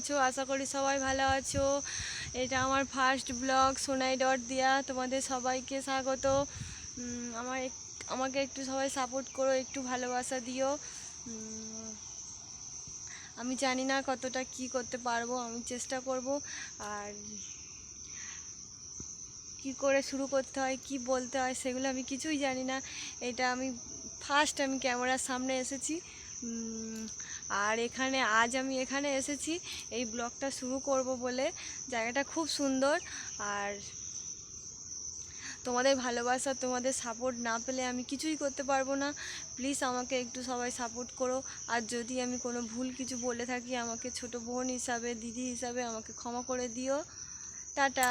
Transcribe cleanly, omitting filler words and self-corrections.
আছো? আশা করি সবাই ভালো আছো। এটা আমার ফার্স্ট ব্লগ সোনাই ডট দিয়া। তোমাদের সবাইকে স্বাগত। আমাকে একটু সবাই সাপোর্ট করো, একটু ভালোবাসা দিও। আমি জানি না কতটা কি করতে পারবো, আমি চেষ্টা করব। আর কি করে শুরু করতে হয়, কি বলতে হয়, সেগুলো আমি কিছুই জানি না। এটা আমি ফার্স্ট আমি ক্যামেরার সামনে এসেছি। আর আজ আমি এখানে এসেছি এই ব্লগটা শুরু করব বলে। জায়গাটা খুব সুন্দর। আর তোমাদের ভালোবাসা, তোমাদের সাপোর্ট না পেলে আমি কিছুই করতে পারবো না। প্লিজ আমাকে একটু সবাই সাপোর্ট করো। আর যদি আমি কোনো ভুল কিছু বলে থাকি, আমাকে ছোট বোন হিসাবে, দিদি হিসাবে আমাকে ক্ষমা করে দিও। টাটা।